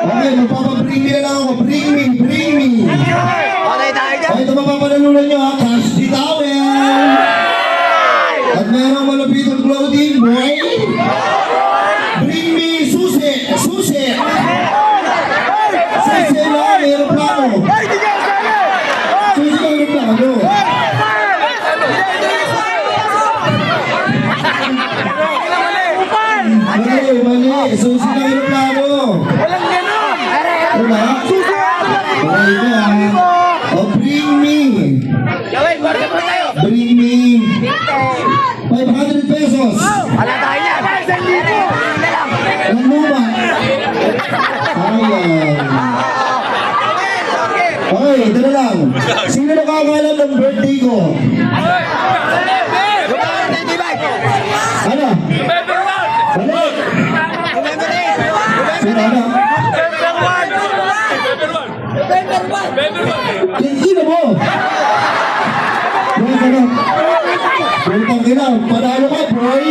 Okay, magpapabring me na lang ako. Bring me, bring me. Okay, tayo dyan. Okay, ito mapapanalunan nyo ha. Cash di towel. At merong malapitong clothing, boy. Bring me susi. Susi. Susi lang, aeroplano. Susi lang, aeroplano. Mali. Susi lang, aeroplano. Walang gano'n. Diba? Okay ko ha. Oh, bring me. Gawin, barka pa tayo. Bring me 500 pesos. Wala tayo yan. 1,000. Ang luma. Sayang. Okay, ito na lang. Sino nakakalam ng birthday ko? Ano? Balik. Sino ano? Sino mo? Boy, ano? Bentang ina, panalo ka, boy.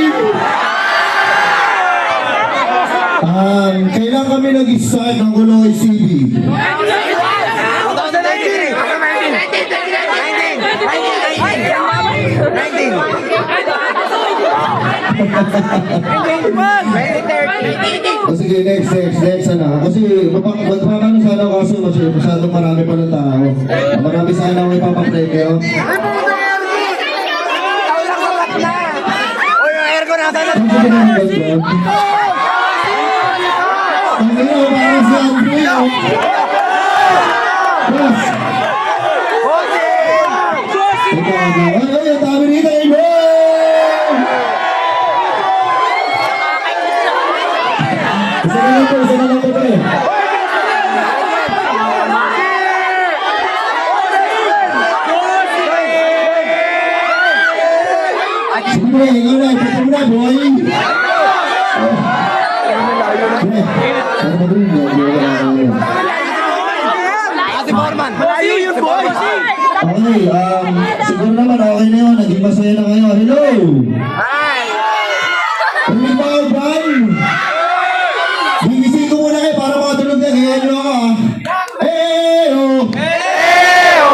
Kailan kami nag-start ng Kuloy CV? 19. O sige, next ano. Kasi magpapano sana ako kasi masyadong marami pa ng tao. Marami sana ako ipapaplay kayo. Uy, yung aircon nasa na. Ang sige na ang ganda. Ang ina, parang si Andrea. Yes. Ito, ay, ang dami rito, Ibo! Isa na lang to, pre. Sige, ikaw na, ipagod mo na, boy. Ate Foreman. Malayo yun, boy. Okay, siguro naman okay na yun. Naging masaya na kayo. Hello! Hi. Rinig ba kayo, Bran? Gigising ko muna kayo para makatulog na. Kaya nyo ako, ha? Eyo! Eyo!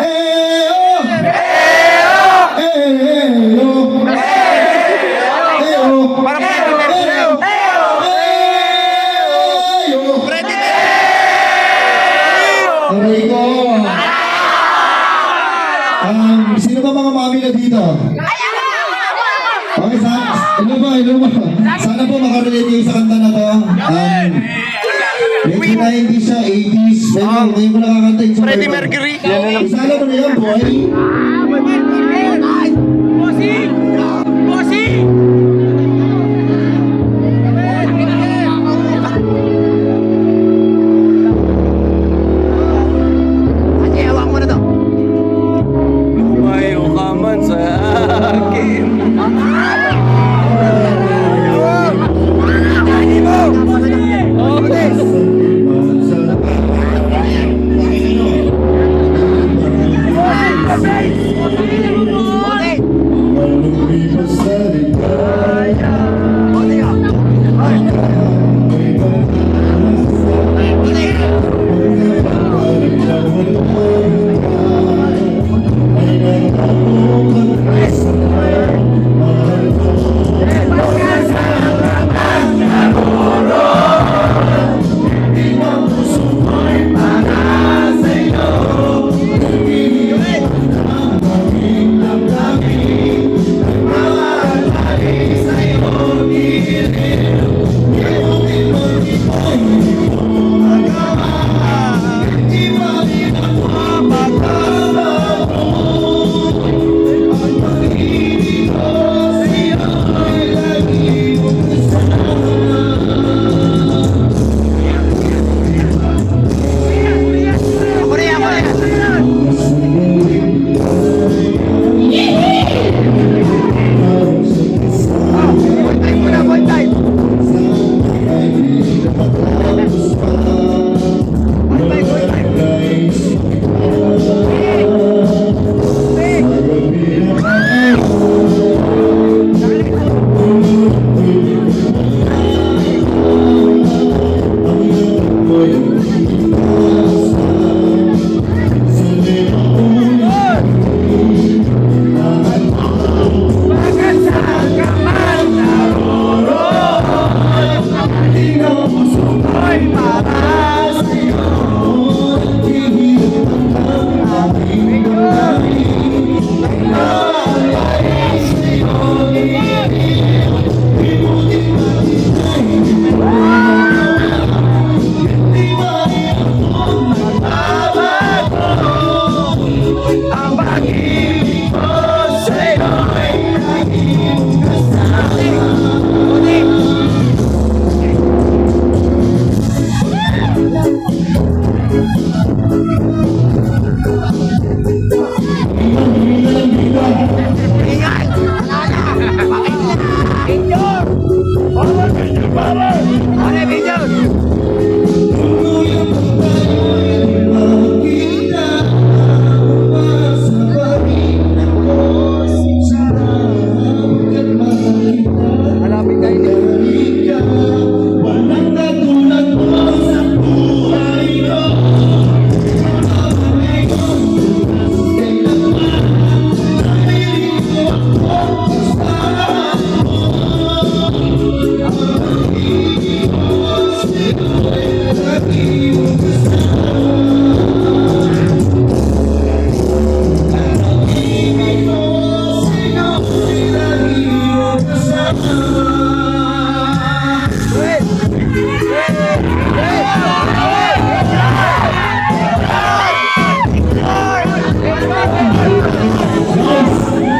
Eyo! Eyo! Eyo! Para pa ito, Eyo! Eyo! Ready na. Aray ko! Sino ba mga mami na dito? Okay, hello ba? Sana po makarelate kayo sa kanta na to. Medyo 90s siya, 80s. Pero ngayon ko nakakanta yung sa Freddie Mercury. Isala mo na yan, boy. Bossing! Bossing! Sige, hawak mo na to. Lumayo ka man sa akin.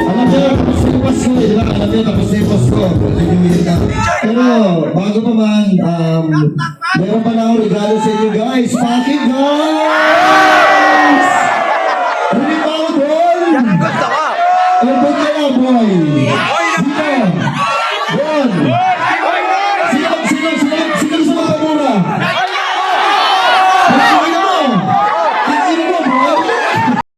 Alam niyo, tapos na yung Pasko eh, di ba? Alam niyo, tapos na yung Pasko. Pero, bago pa man, meron pa na akong regalo sa inyo guys. Pakit guys!